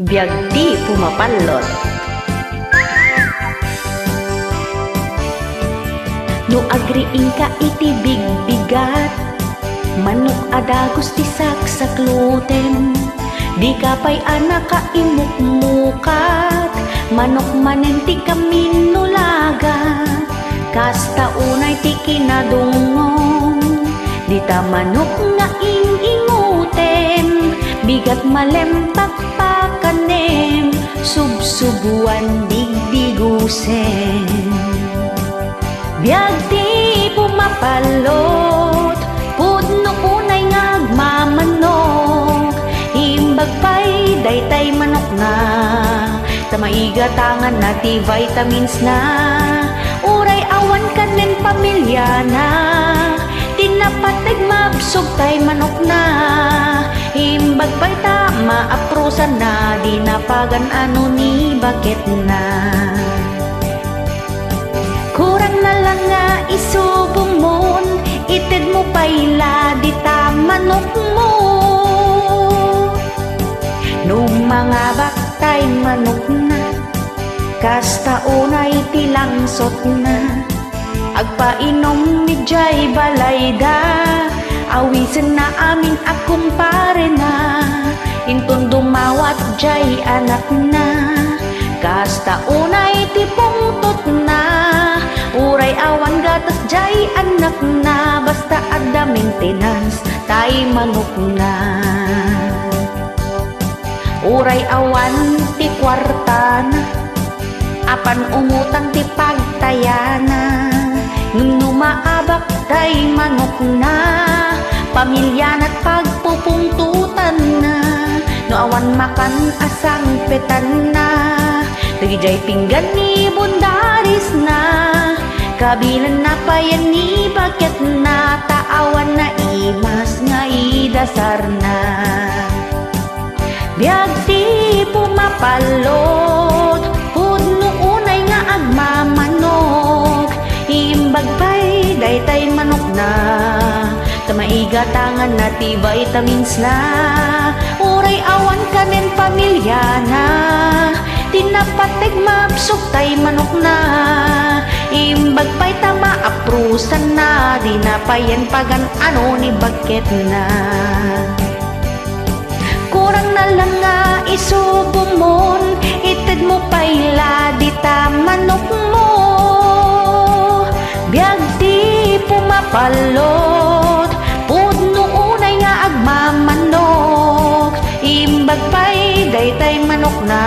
Biag di pumapalot. No agriing ka iti bigbigat, manok adagos ti saksaklutem. Di ka pa'y anak ka imukmukat, manok manen ti kaminulagat. Kasta unay ti kinadungong, di ta manok nga ingutem. Bigat malempak pakanem, subsubuan digdigusen. Biag di pumapalot, pudno unay ngagmamanok. Imbag pa'y daytay manok na, tamaiga tangan na ti vitamins na. Uray awan kanen pamilya na, tinapatag mabsog tay manok na. Imbag pa'y tama aprosan na, di napagan ano ni bakit na. Kurang na lang nga isubong mon, ited mo pa'y ladi ta manok mo. Nung mga baktay manok na, kasta unay tilangsot na. Agpainom mi jay balayda, awisen na amin akumpare na. Intun dumawat jay anak na, kasta unay tipungtot na. Uray awan gatas jay anak na, basta ada maintenance tay manok na. Uray awan ti kwarta na, apan umutang ti pagtayana. Nung numaabak tay manok na, pamilya na't pagpupungtutan na. No awan makan asang petan na, tagijay pinggan ni bundaris na. Kabilan na payan ni bakit na, taawan na imas nga idasar na. Biag di pumapalot, pudno unay nga agmamanok. Imbag pa'y daytay manok na, tamaiga tangan na ti vitamins na. Uray awan kanen pamilya na, tinapateg mabsog tay manok na. Imbag pa'y tama aprusan na, di na payan pagan ano ni bakit na. Kurang na lang nga isubong mon, ited mo pa'y ladi ta manok mo. Biag di pumapalot, pudno unay nga agmamanok. Imbag pa'y daytay manok na,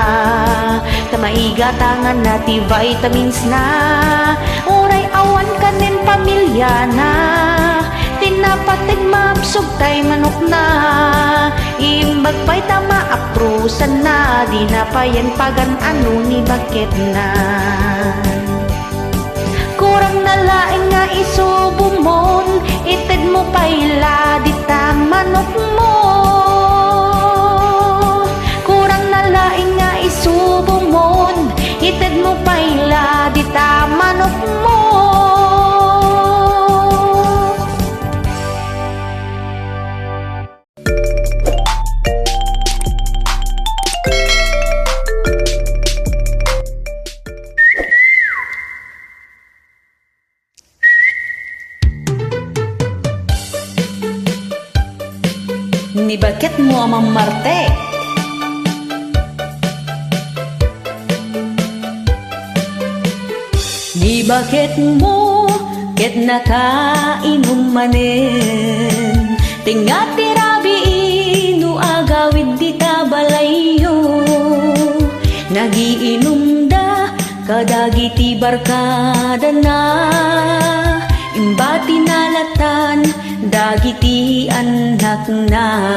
tamaiga tangan na ti vitamins na. Uray awan kanen pamilya na, tinapateg mabsog tay manok na. Imbag pa'y tama aprusan na, di na payan pagan ano ni bakit na. Kurang na laing nga isubong mon, ited mo pa'y ladi ta manok mo. Kurang na laing nga isubong mon, ited mo pa'y ladi ta manok mo. Ni bakit mo amang marte? Ni bakit mo ket nakainom manen, tinga tirabi inu agawid di tabalayo. Nagiinom da kadagiti barkada na, imbati nalatan dagiti anak na.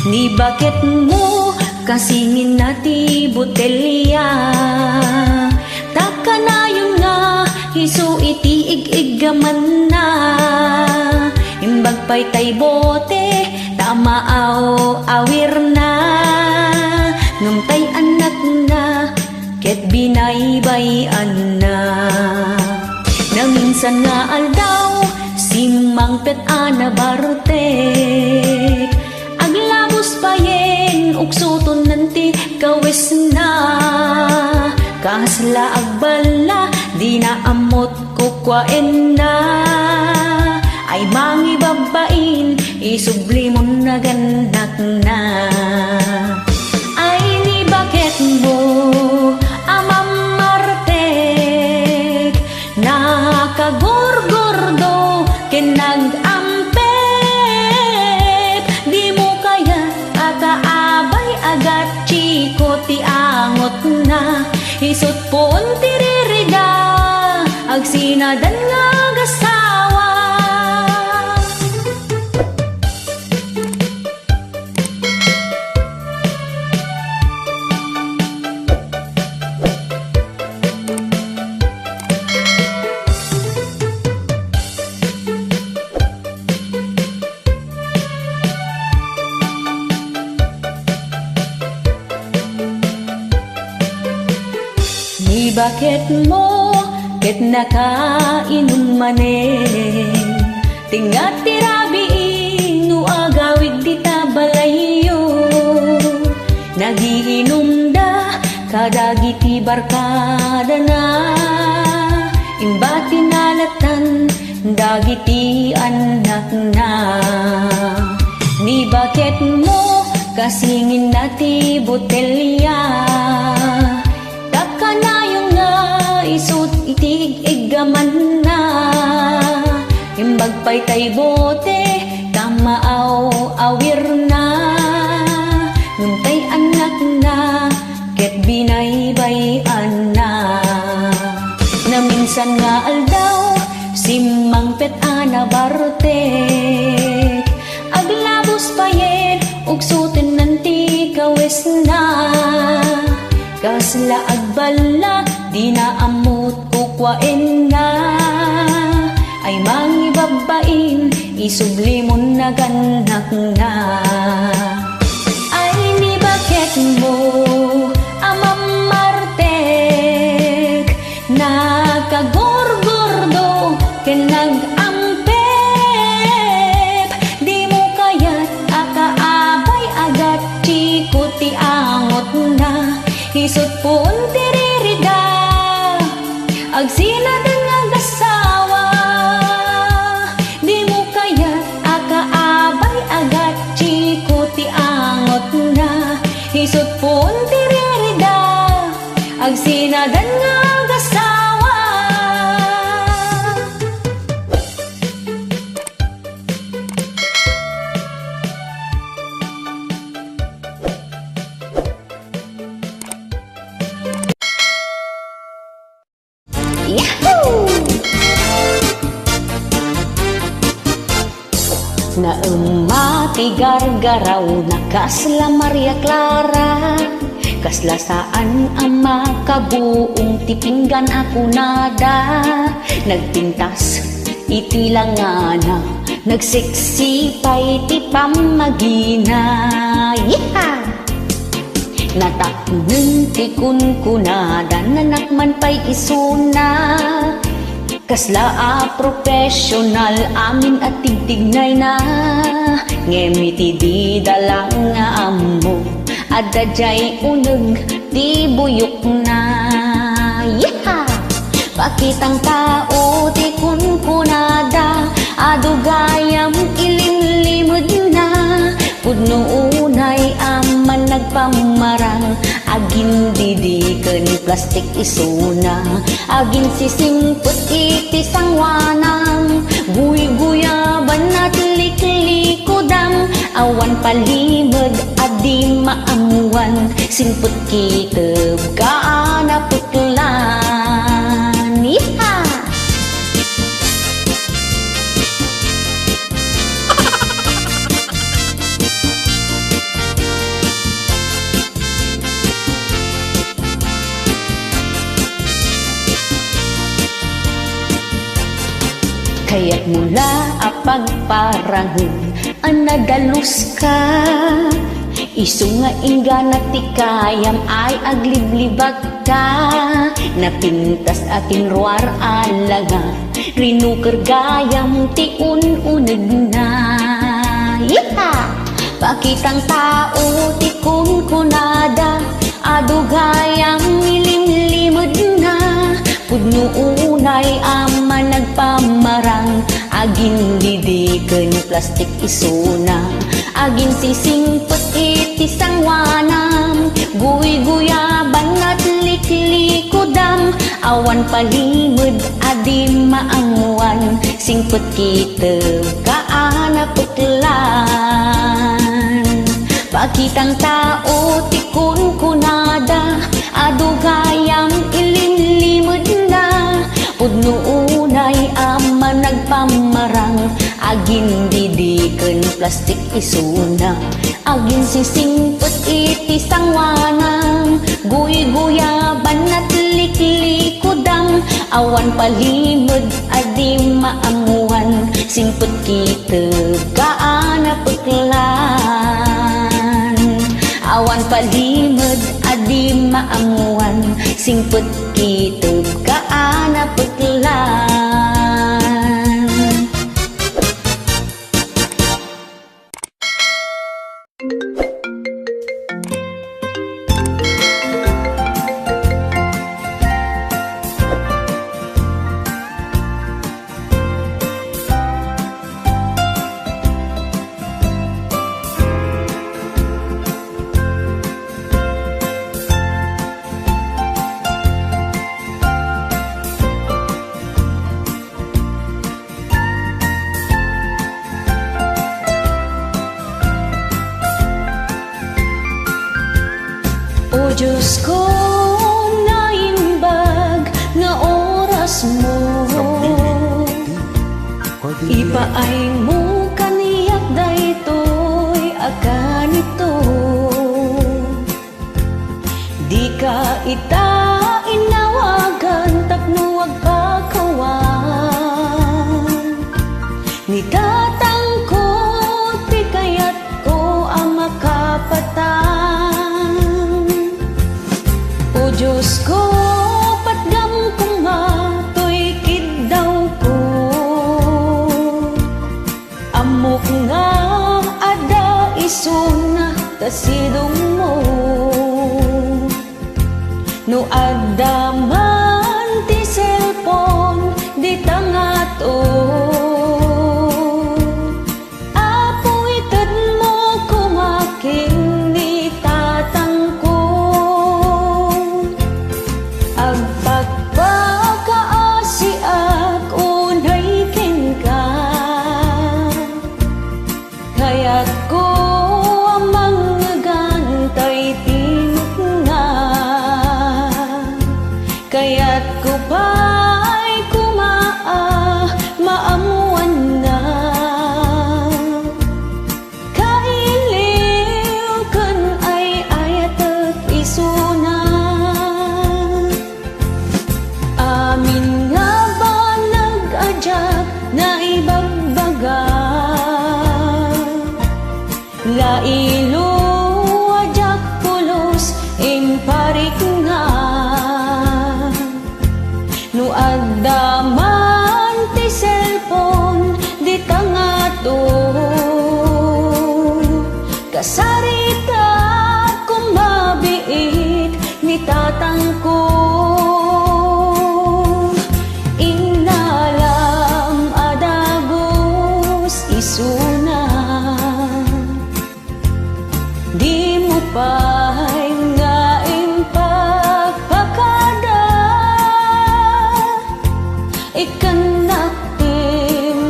Ni bakit mo kasingin nati botelya, takanayon nga hiso iti ig-igaman na. Imbag pa'y tay bote, tamaaw awir na. Ngam tay anak na, ket binaybayan na. Naminsan nga aldaw, simang pet ana bartek, aglabos payen uksuton ng laag bala, di na amot kukwaen na. Ay mangi babain, isubli mo na ganak na. Ay ni bakit mo amamartek, nakagorgordo kinag-ampep. Di mo kaya akaabay agat chiko ti angot na. Isot po tiririda, agsinadan nga gasawa. Ni bakit mo ket nakainom manen, tingat tirabiin no agawid di tabalayo. Nagiinom da kadagiti barkada na, imbati nalatan dagiti anak na. Ni bakit mo kasingin nati botelya, isut itig igaman na. Imbag pa'y tay bote, kamaaw awir na. Nguntay anak na, ket binaybayan na. Na minsan nga aldaw, simang pet ana bartek. Aglabos payet, ugsutin nanti kawes na. Kasla agbala, di na amot kukwaen na. Ay mangi babain, isubli mo na ganak na. Ay ni bakit mo amamartek, nakagorgordo kinag-ampep. Di mo kaya't akaabay agat chiko ti angot na. Isot po tiririda, agsinadan nga gasawa. Di mo kaya akaabay agat chiko ti angot na. Isot po tiririda, agsinadan nga gasawa. Yahoo! Naumati gargaraw na kasla Maria Clara, kasla saan ang makabuong tipinggan ako nada. Nagpintas iti langana, nagsiksipay ti pamagina. Yeehaw! Natakneng ti kunkunada, nanakman pa'y isuna. Kasla professional amin at tigtignay na. Ngemiti di dalang nga amo, adadjay uneg ti buyok na. Yeehaw! Pakitang tao ti kunkunada, adugayam ilimlimod na. Pudno unay aman nagpamarang, agin didiken plastik isuna. Agin sisimpot iti sangwanang, guy-guyaban at liklikodam. Awan palimod adi maamuan, simpot kiteb kaana putlan. Yeehaw! Kaya't mula apagparangin, anadalus ka. Isu nga ingganat ti kayam ay agliblibag ka. Napintas atin ruar alaga, rinuker gayam ti ununeg na. Yeehaw! Pakitang tao ti kunkunada, adugayam ilimlimod na. ay ama nagpamarang, agin didiken plastik isuna, agin sisingpet iti sangwanam, guy-guyaban at liklikudam, awan palimod adi maanguan, singpet kita kaana peklan. Pakitang tao tikun kunada, adugayam ilinlimod na, pudno unay ama nagpamarang, agin didiken plastik isuna, agin sisingpet iti sangwanang, guy-guyaban at liklikudam, awan palimod adi maamuan, singpet kita kaana peklan. Awan palimod adi maamuan, singpet kita kaana peklan. O Diyos ko, naimbag nga oras mo, ipaay mo kaniyak daytoy akan ito. Di ka ita inawagan tapno agpakawan, ni tatangkot di kayat ko ang makapatan. O Diyos ko, patgam kong matoy kidaw ko, amok nga ada isuna tasidong mo, no adda man ti cellphone di tangato, apoy tad mo kumaking ni tatangko, agpagpakaasiak unay ken ka, kaya't ko amang gantay tinuk nga, kaya't ko pa'y kumaa maamuan na, kailiw kan ay ayat at isuna. Amin nga ba nag-adyak na ibagbaga, lailo adyak pulos imparik nga, no adda man ti cellphone di tangato, kasarita kumabiit ni tatangko, inalam adagos isuna, di mo pa'y nga impagpakada, ikanak ti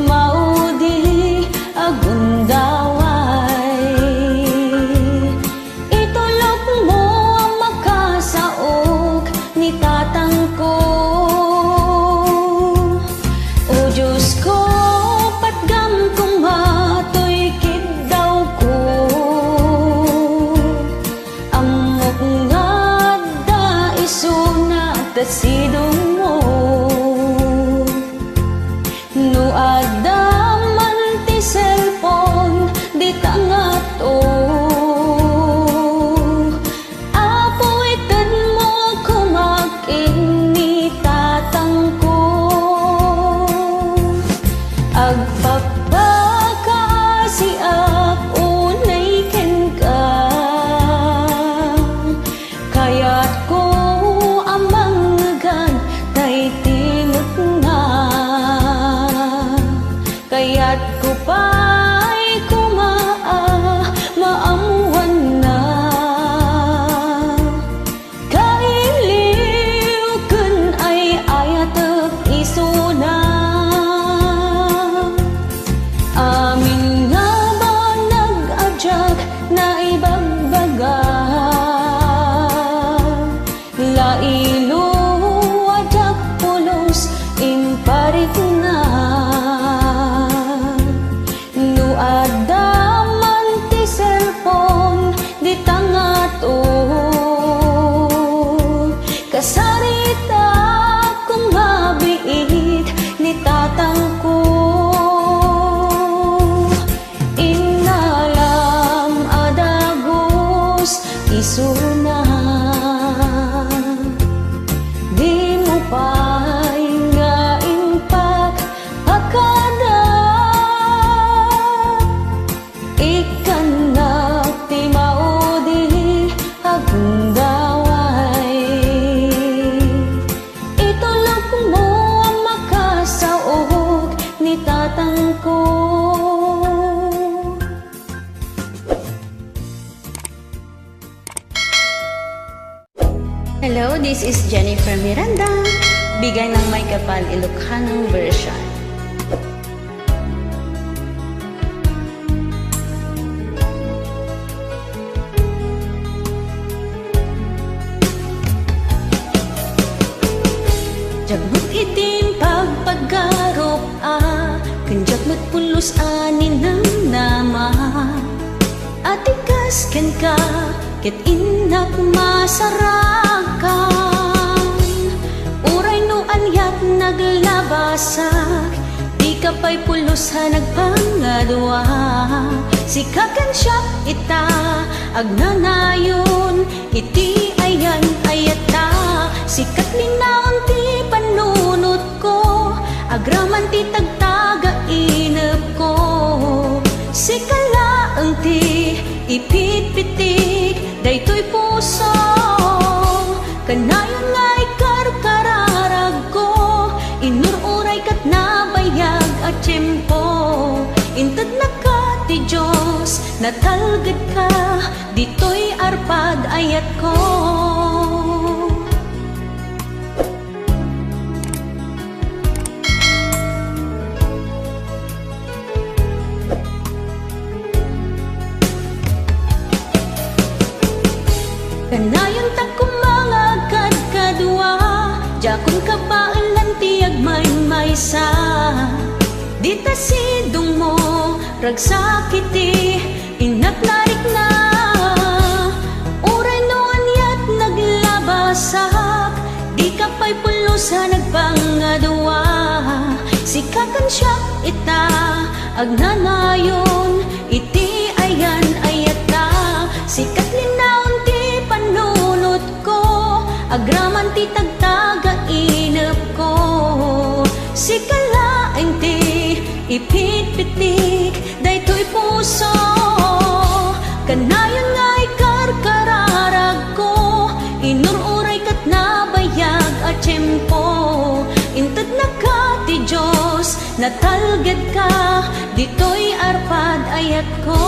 maudi agundaway, itulok mo ang makasaok ni tatangko. O Diyos ko, patgam kong matoy kidaw ko, amok nga da isuna tasidong mo, no adda man ti cellphone di tangato, apoy tad mo kumaking ni tatangko, agpagpakaasiak unay ken ka, kaya't ko amang nga isuna. Di mo pa'y ngaing pagpakada, ikan na ti maudi akong daway. Itulog mo ang makasaog ni tatang ko. Hello, this is Jennifer Miranda, bigay ng May Kapal Ilocano version. Jagmut itim pagpagarop kanjak mo't pulos anin ng nama. Atikas ken ka ket inak masarakan. Uray no anyat naglabasak, di ka pa'y pulos ha nagpangadwa. Sikakan siya ita agnanayon, iti ayan ayata. Sikat linaon ti panunot ko, agraman ti tagtaga inep ko. Sikalaang ti ipit-pitik, daytoy puso. Kanayon nga'y karkararag ko, inururay kat nabayag at tiyempo. Intad na ka ti Diyos, natalgad ka, dito'y arpad ayat ko. Kanayon ta kumangagad kadua, jakon kabailan tiyag may-maysa. Dita sidong mo, ragsakiti, inaknarik na. Uray no anyat naglabasak, di ka pa'y pulusa nagpangadwa. Sikakan siya ita, agnanayon, iti ayan ayata. Sikat linaon ti panunot ko, agraman ti tagtaga inep ko. Sikalaeng ti ipit-pitik, daytoy puso. Kanayon nga'y karkararag ko, inururay kat nabayag at tiyempo. Intad na ka ti Diyos, natalgad ka, dito'y arpad ayat ko.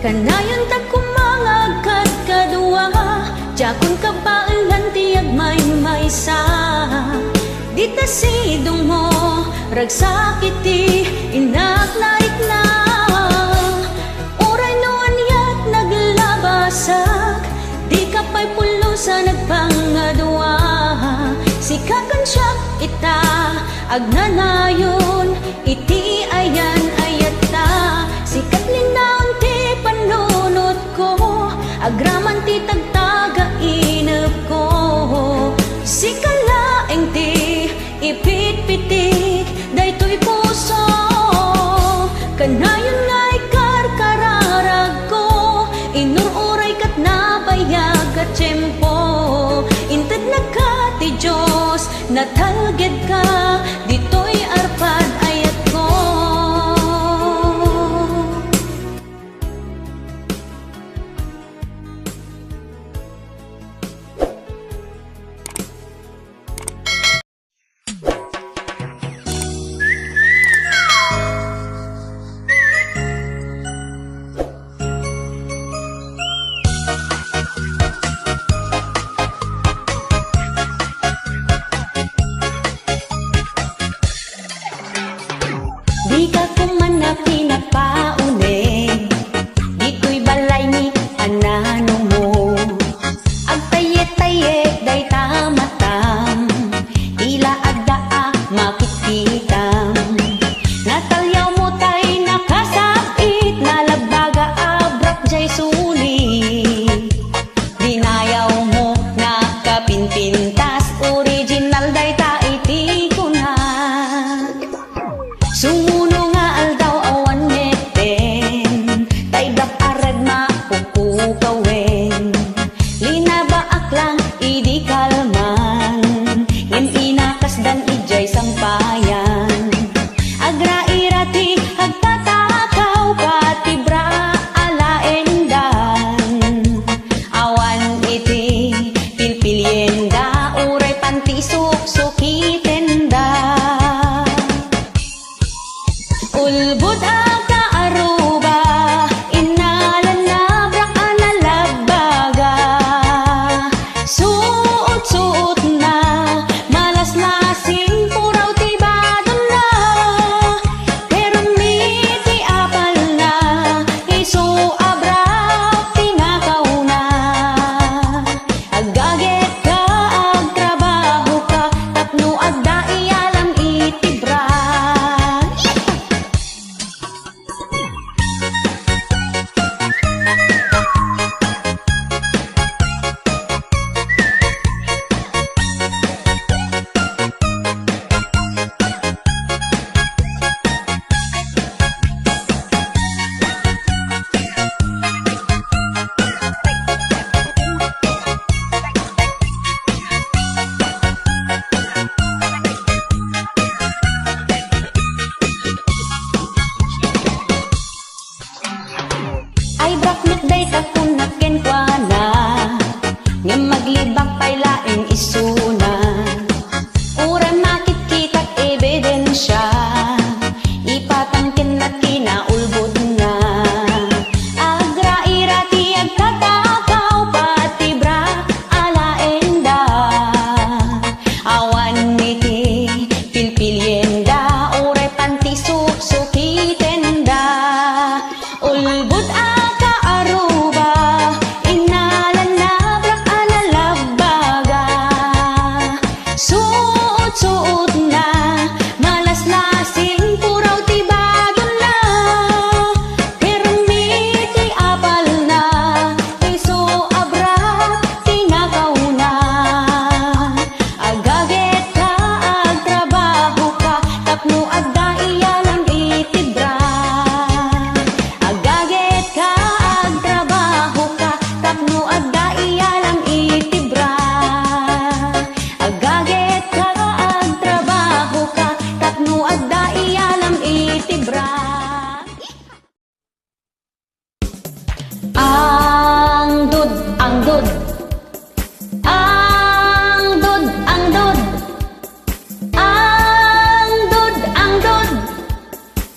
Kanayon ta kumangagad kadua, jakon kabailan tiyag may-maysa. Dita sidong mo, ragsakiti, inaknaik na. Uray no anyat naglabasak, di ka pa'y pulusa nagpangadwa. Sikakan siya ita, agnanayon, iti ayan ayata. Sikat linaon ti panunot ko, agraman ti tagtaga inep ko. Sikalaeng ti ipit-pitik, daytoy puso. Kanayon nga'y karkararag ko, inururay kat nabayag at tiyempo. Intad na ka ti Diyos, natalgad ka, dito'y arpad ayat ko.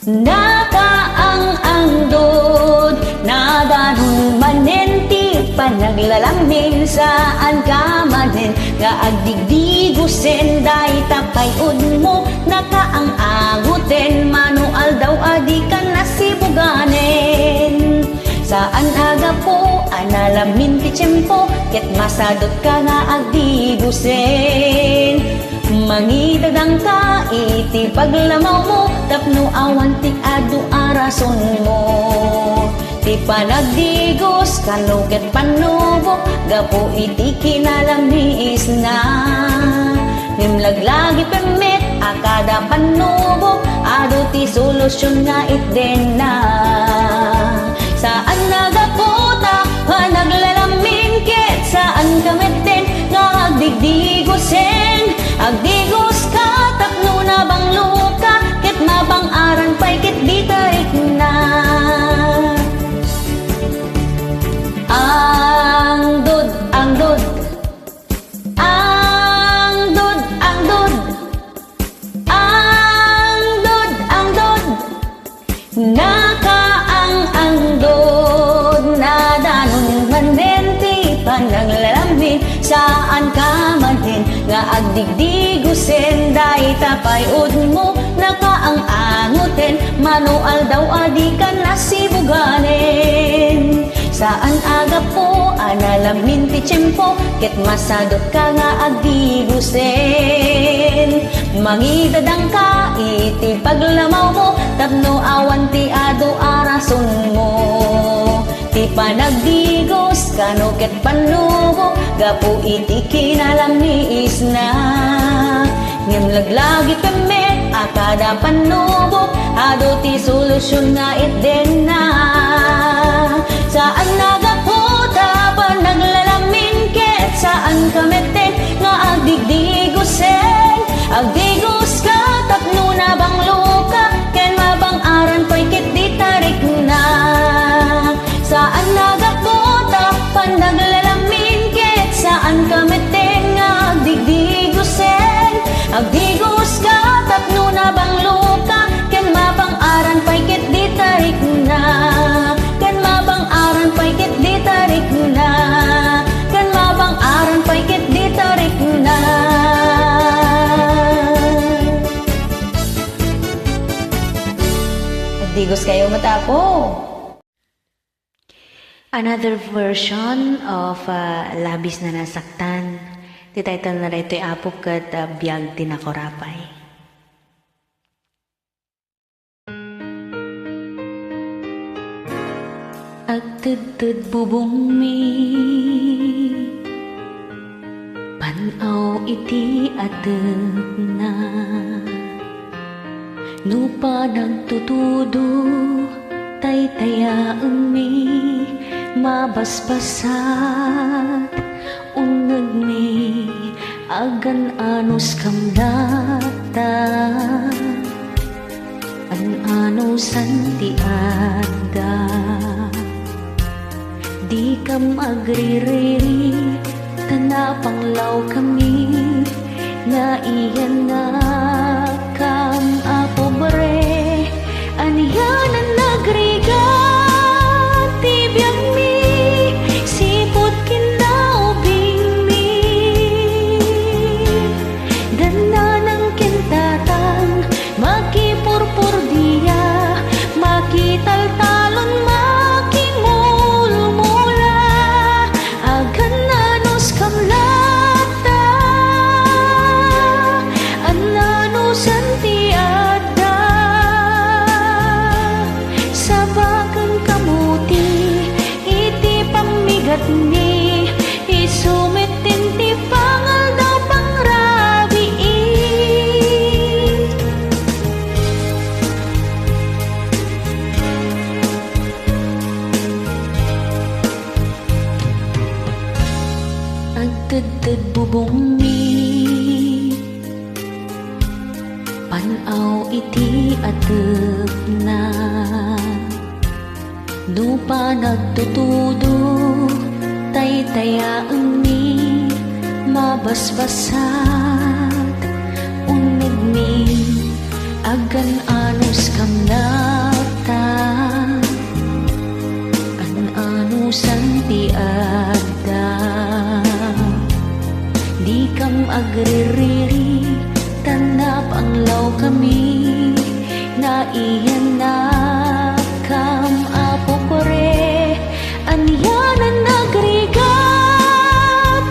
Nakaang-angdod na danon manenti panaglalamin saan ka manen nga agdigdigusen day tapayod mo nakaang-aguten manual daw adi ka nasibuganen saan aga po analamin ti tiyempo ket masadot ka nga agdigusen mangitadang ka iti paglamaw mo tapno awan ti adu arason mo ti panagdigos kanuket panubok gapo iti kinalamis na nimlaglagi permit akada panubok adu ti solusyon nga itden na saan nagapota panaglalamin ket saan kameten nga agdigdigosen agdigos ka tapno na bang luka ket mabang aran pay ket di tarik na angdod angdod angdod angdod angdod angdod nakaang-angdod na danon manenti panaglalamin saan ka manen nga agdigdigusen day tapayod mo nakaang-anguten manual daw adi ka nasibuganen saan aga po analamin ti tiyempo ket masadot ka nga agdigusen mangidadang ka iti paglamaw mo tapno awan ti adu arason mo ti panagdigos kanuket panubo gapo iti kinalamis na ngimlaglagi pemet akada panubo adu ti solusyon nga itden na saan nagaputa panaglalamin ket saan kameten nga agdigdigusen agdigos ka tapno na bang luka ken mabang aran pay ket di tarik na saan nagaputa panaglalamin ket saan kameten nga agdigdigusen agdigos ka tapno na bang luka ken mabang aran pay ket di tarik na ken mabang aran pay ket di tarik na ken mabang aran pay ket di tarik na agdigos kayo matapo. Another version of Labis na Nasaktan. The title na ito ay Apok kat Biyag Tinakorapay. Agtudtud bubong mi panaw iti ateg na nupa nagtutudo taytayaan mi mabasbasat uneg mi agan anos kamdata an anosan ti adda di kam agririri tanapanglaw kami na iyan na kam apobre aniyanan nagriga tibiyag mi sipot kinaubing mi ganda ng kintatang makipurpur diya makitaltalon makimulmula agan nanos kamlata ananusan ti adda sabagan kamuti iti pamigat ni isumitin ti pangal daw pangrabi agtudtud bubong mi panaw iti ateg na nupa nagtutudo taytayaan mi mabasbasat uneg mi agan anus kam nata, an anusan ti adda, di kam agririri, tanap ang law kami, na iyan na kam apo kore, anyanan nagriga,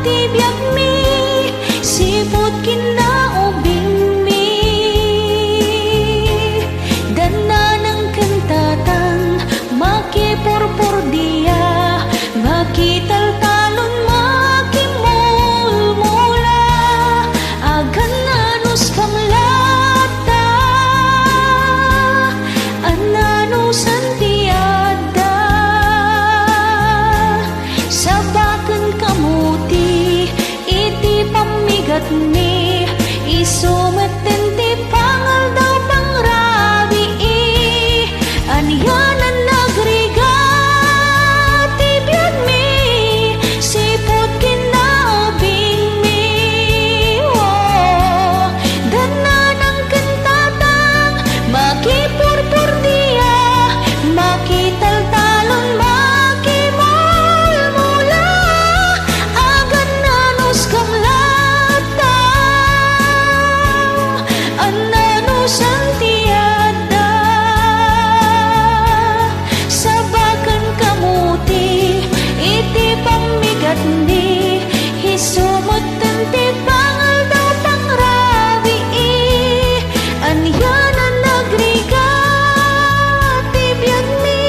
tibyak mi, sipot kinaubing mi, dana ng kantatang, makipurpur diya, makitaltalon, makimulmula, agan anus kamlata, ananusan tiada, sabakan kamuti, iti pamigat ni, isumeten ti pangal daw pangrabi, anyanan nagriga, tibiyag mi, sipot kinaubing mi, oh, dana ng kantatang, makipurpur diya, makitaltalon, makimulmula, agan anus kamlata, ananusan tiada, sabakan kamuti, iti pamigat ni, hisumutan ti pangal daw pangrabi, anyanan nagriga, tibiyag mi.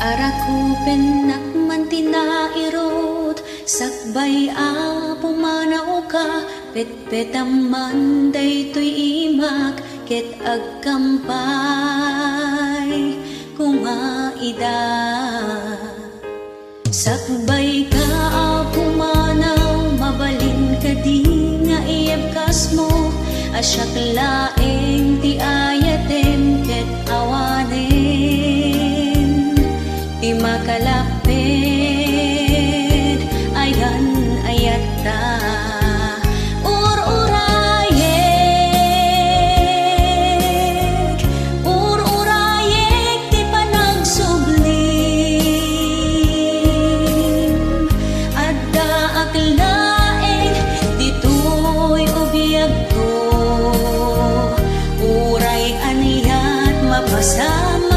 Arakupen nakman tinairot, sakbay a pumanaw ka, petpetaman daytoy imak, ket agkampay kumaida. Sakbay ka a pumanaw, mabalin ka di nga iebkas mo, asyak laeng ti ayaten ket awanen, ti makalapit, ayan ayat ta, ururayek, ti panagsublim, adda aklaeng, dito'y ubiyag ko, uray aniyat mapasama.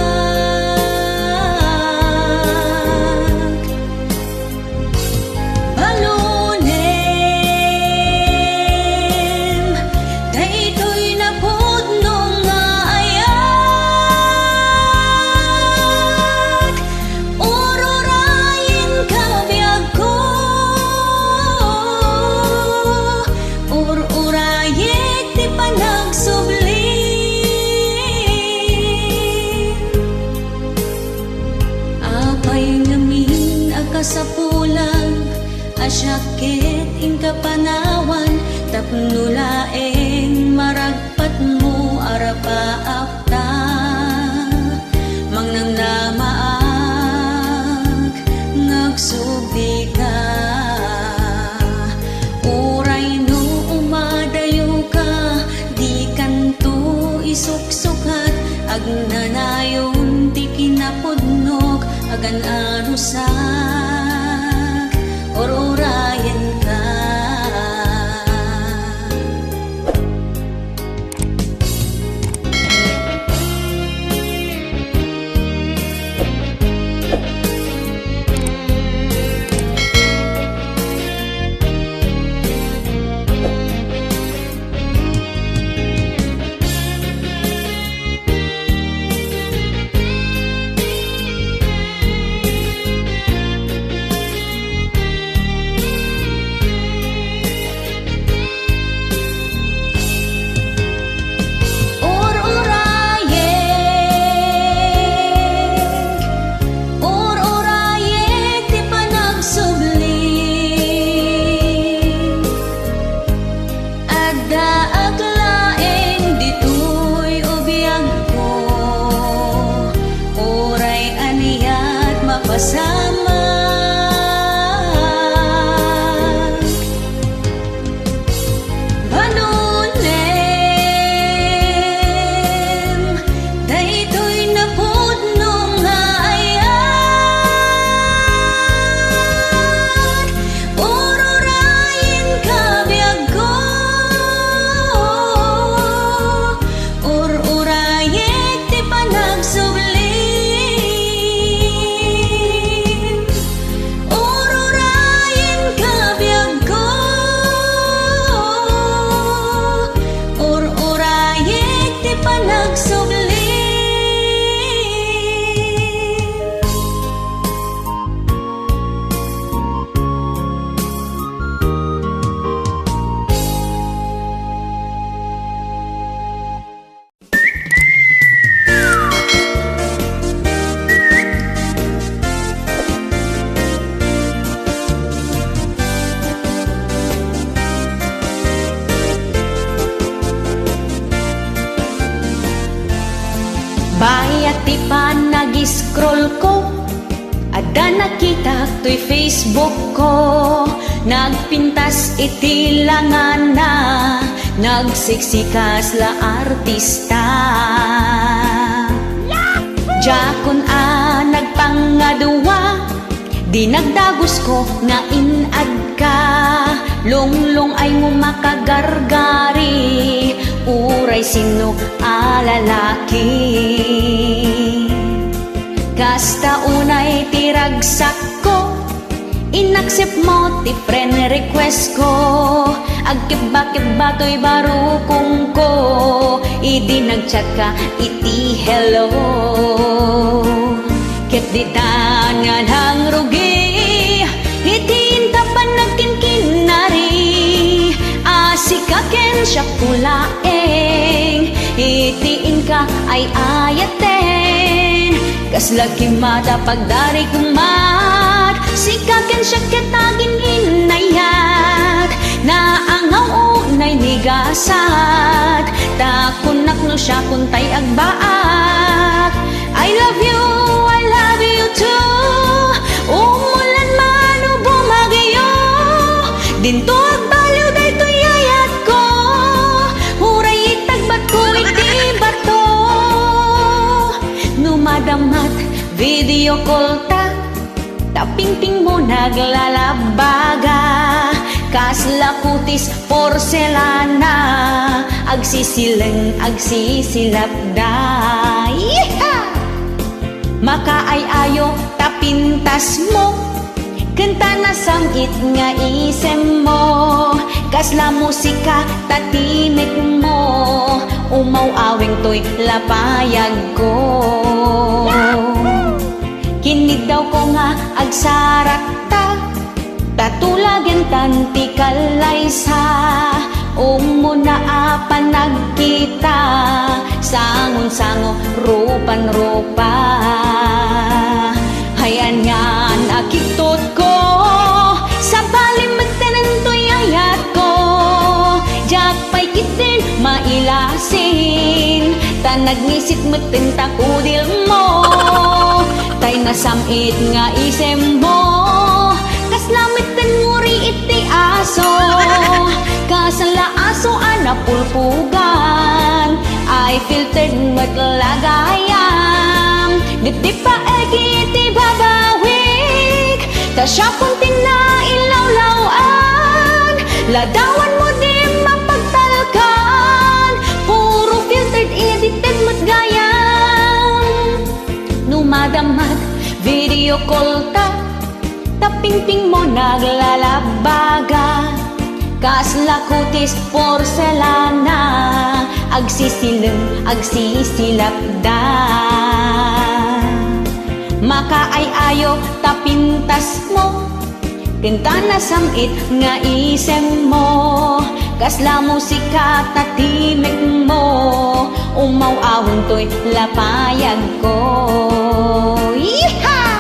Kasapulan, asyakit ing kapanawan, tapnulaeng maragpat mo arapaapta, mangnang namaag, ngagsubli ka, uray no umadayo ka, di kanto isuksukat, agnanayon di kinapudnok, agan anusak, ururayan ka. Bayat ti pa nag-scroll ko, ada nakita to'y Facebook ko. Nagpintas iti langan na, nagsiksikas la artista. Jakon nagpangadwa, di nagdagos ko nga inad ka. Longlong ay mo makagargari, uray sino alalaki. Kasta unay tiragsak ko, inaccept mo ti friend request ko. Agkiba-kiba to'y barukong ko, idi nagchat ka iti hello. Ket di tangan hang rugi, itiin ka pa nagkinkinari. Asikaken siya pulaeng, itiin ka ay ayaten. Kaslaki mata pagdari kumat, sikaken siya ketagin hinayat. Naangaw unay nigasat, takunak no siya kuntay agbaak. I love you too, umulan man o bumagyo, dinto agbaliw day to yayat ko, huray itagbat ko iti bato. Numadamat video call ta, tapingping mo naglalabaga. Kasla kutis porselana, agsisileng agsisilapda. Makaay-ayo tapintas mo, kanta na sangit nga isem mo. Kasla musika tatimik mo, umaw-awing to'y lapayag ko. Kinid daw ko nga agsarak ta, tatulagyan tanti kalaysa. Umuna apan nagkita, sangon-sango rupan-rupa. Hayan nga nakitot ko, sa balimagtanan to'y ayat ko. Jakpay kitin mailasin, tanagnisit matin takudil mo. Tay nasamit nga isem mo, kaslamitan nguri iti aso. Kasala aso anapulpugan, ay filtered matlagayam. Diti pa iti babawik, ta siya puntin na ilawlawan. Ladawan mo di mapagtalkan, puro filtered edited matgayam. Numadamat video call ta, tapingping mo naglalabaga. Kasla kutis porselana, agsisileng agsisilapda. Makaay-ayo tapintas mo, kenta na samit nga isem mo. Kasla musika tatimik mo, umaw-awon to'y lapayag ko. Yeehaw!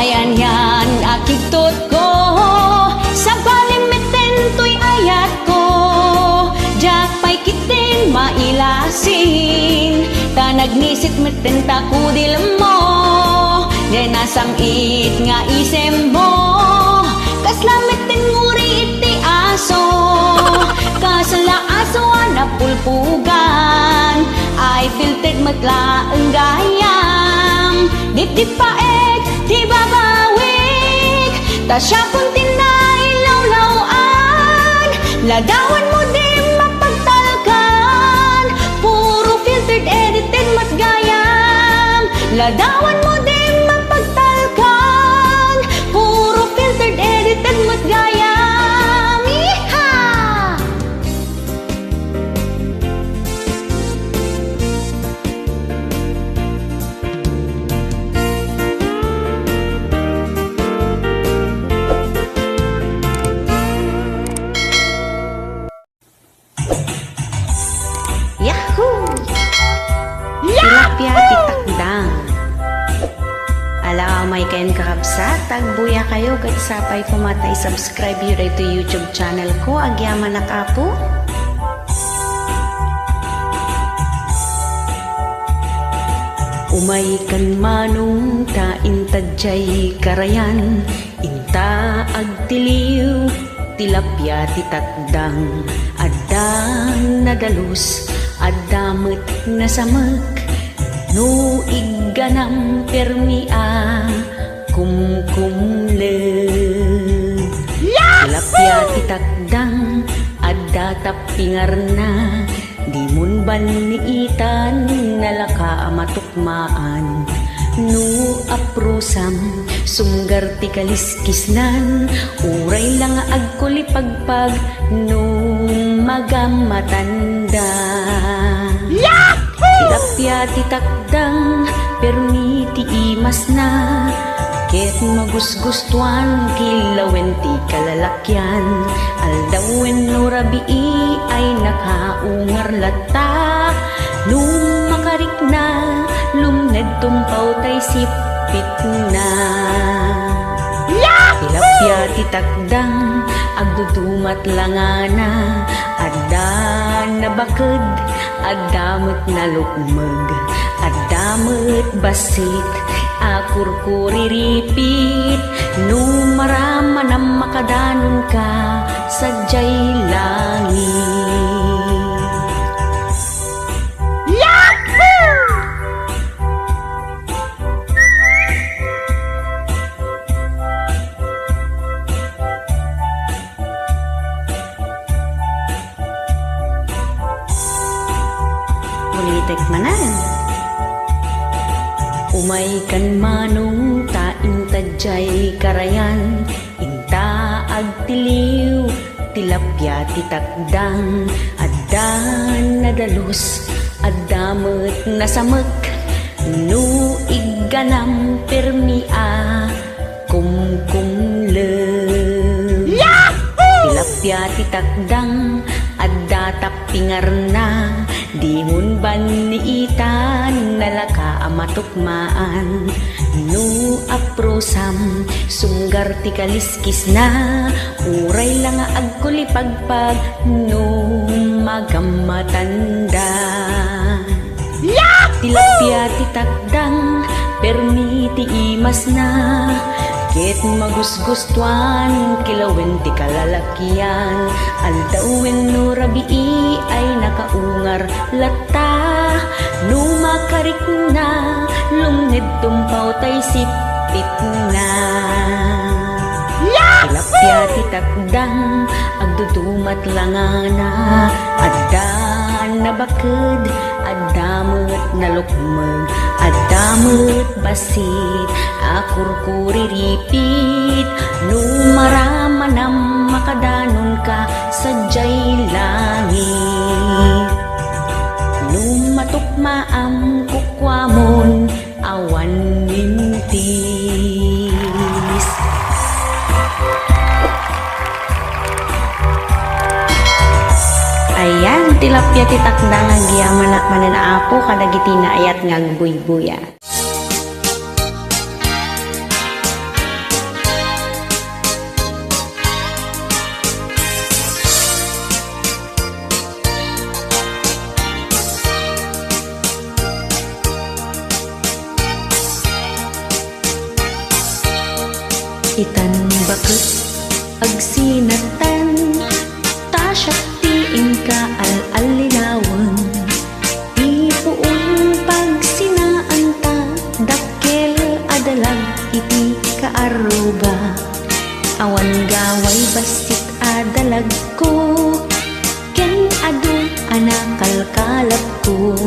Ayan yan akitot ko, sa balimiten to'y ayat ko. Jakpay kitin mailasin, tanagnisit meten takudil mo. Ngay nasangit nga isem mo, kaslamiten nguri iti aso. Kasala aso anapulpugan, ay filtered matlaang gayam. Dip-dip paek di babawik, ta siya puntin na ilawlawan. Ladawan mo di mapagtalkan, puro filtered edited matgayam. Ladawan mo di mapagtalkan, puro filtered edited matgayam. Yeehaw! Yahoo! Tilapia titakdang. May kain kakabsat, tagbuya kayo, kat sapay pumatay, subscribe yun ito YouTube channel ko, agyaman na kapo. Umay kan manong ta intadjay karayan, inta agtiliw, tilapya titakdang, adang nadalus, adamet na samek, no igganam permia, kumkumle. Tilapya titakdang, adda tapingar na, di mun baniitan nalaka matukmaan, no aprusam sunggar ti kaliskisnan, uray lang agkulipagpag no magamatanda. Tilapya ti takdang permi ti imas na, ket magusgustuan kilawen ti kalalakyan, aldawen no rabii ay nakaungar lata, lumakarik na lumned tumpaw tay sipit na. Tilapya ti takdang agdudumat langana, adda nabaked, addamet na lukmeg, addamet basit, akurkuriripit, no marama na makadanon ka sadyay langit. Ulitek manan. Umay kan manong ta intadjay karayan, inta agtiliw, tilapya titakdang, addan nadalus, addamet na samek, no igganam permia, kumkumle. Tilapya titakdang, adda tapingar na, di mun baniitan nalaka amatukmaan, no aprosam sunggar ti kaliskis na, uray lang agkulipagpag no magamatanda. Tilapya ti takdang permi ti imas na, ket magusgustuan kilawen ti kalalakyan, aldawen no rabii ay nakaungar lata, no makarik na lumned tumpaw tay sipit na. Tilapya ti takdang agdudumat langana, adda nabaked, addamet na lukmeg, addamet basit, akurkuriripit, no marama na makadanon ka sadyay langit. No matukmaam kukwamon awan mintis. Ayan, tilapya ti takdang agyaman na mananaapo kadagiti na ayat ngagbuy-buya. Itan bakit agsinatan, tasyaktiin ka al-alinawan, ipuun pag sinaan ta, dakkel adalag iti kaaruga, awan gaway basit adalag ko, ken adu anakalkalap ko,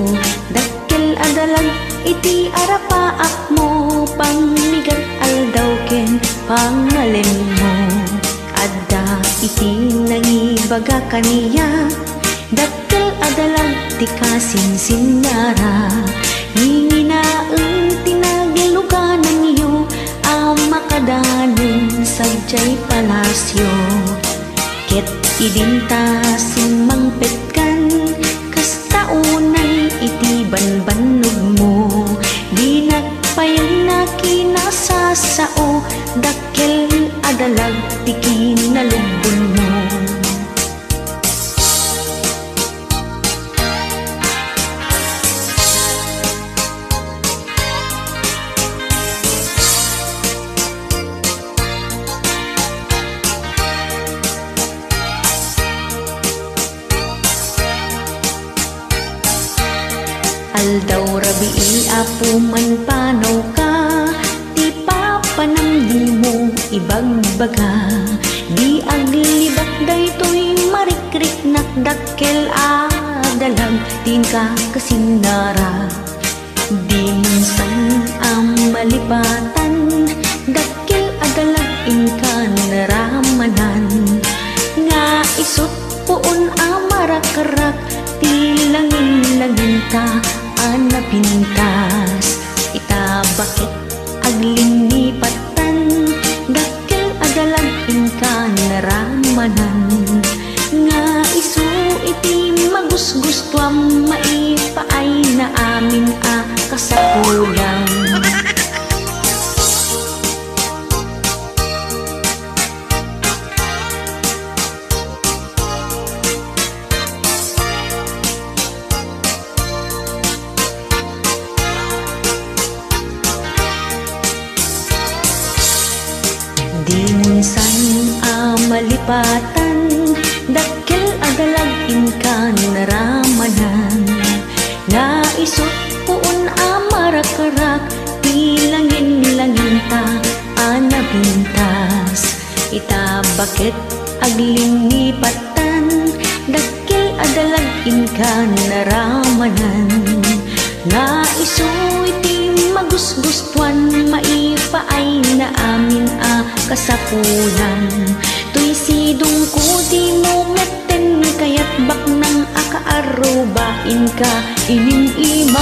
dakkel adalag iti arapaak mo, pangmigat aldaw ken pangalim mo, adda iti nangibaga kaniya, dakkel adalag ti kasinsinara, nginginaeng tinagluganan niyo, amakadanon sadyay palasyo, ket idinta simangpetkan, kastaunan iti banbanog mo, di nagpayong nakinasa Aldaw rabii apo man panaw ka, ti papanamdi mo ibagbaga. Di aglibak daytoy marikrik nakdakkel adalag, tin ka kasinara. Di minsan ang malipatan, dakkel adalag inka naramanan. Nga isot puon amarakarak, tilangin-langin ta anapintas. Ita bakit aglingipatan, dakkel adalag inka naramanan. Nga isu iti magusgustuam maipaay na amin a kasakulang. Di minsan malipatan, dakkel adalag inka naramanan. Nga isot puon amarakarak, tilangin-langin ta anabintas. Ita bakit aglingipatan, dakkel adalag inka naramanan. Nga isu iti magusgustuan maipaay na amin a kasapulan. Tuy sidong ko di mo meten, kayat bak nang akaarubain ka ining-imas.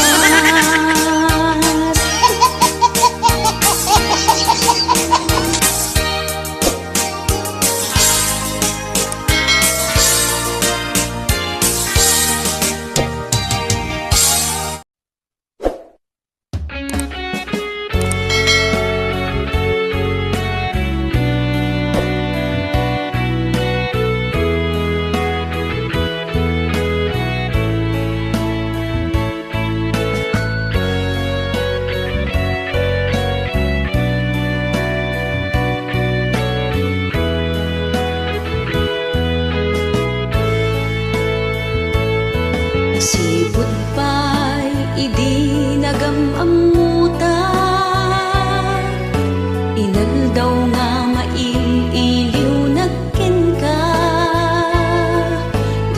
Sipot pa'y idinagamuta, inaldaw nga maililiw nagken ka.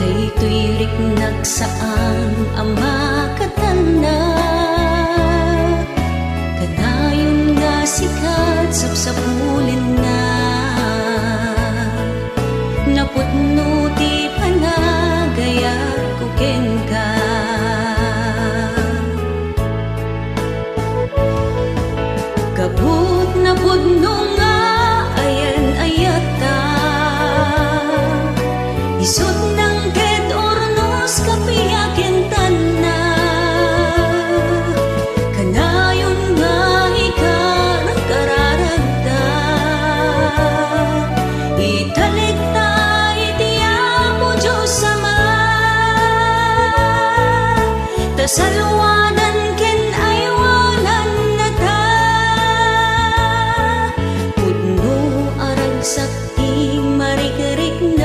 Daytoy riknag saan ang makatanda, kanayon nga sikat sapsapulin na. Naputno ti panagayat kuken ka. Kabut na pudno nga ayan ayata, isot ng ket ornos kapiyaken tanna. Kanayon nga ikar kararagda, italikta iti Apo Diyos Ama. Tasalwanan ken aywanan na ta, pudno arag sakti marikiriknak.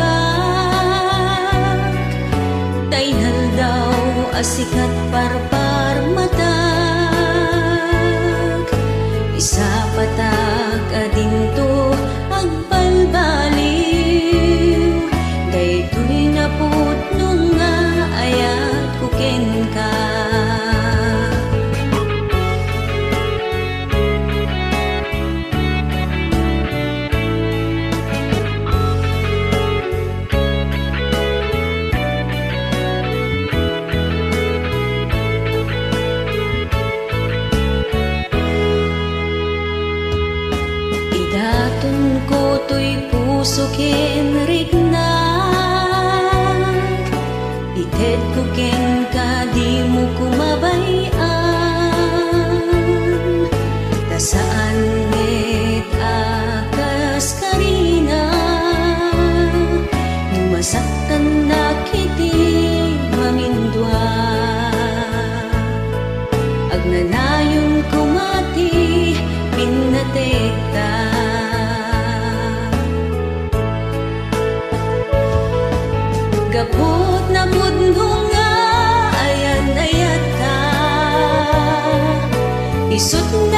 Tainal daw asikat parpar matag, isa patag adinto agbalbaliw. Daytoy na pudno nga ayat kuken ka. Idaton ko to'y puso ken rignak, ited ko ken ka di mo kumabayan. Tasaan met akas karina, numasaktan na kiti mamindwa. Agnanayon kumati pinatekta, gapot na pudno nga ayan ayata, Isut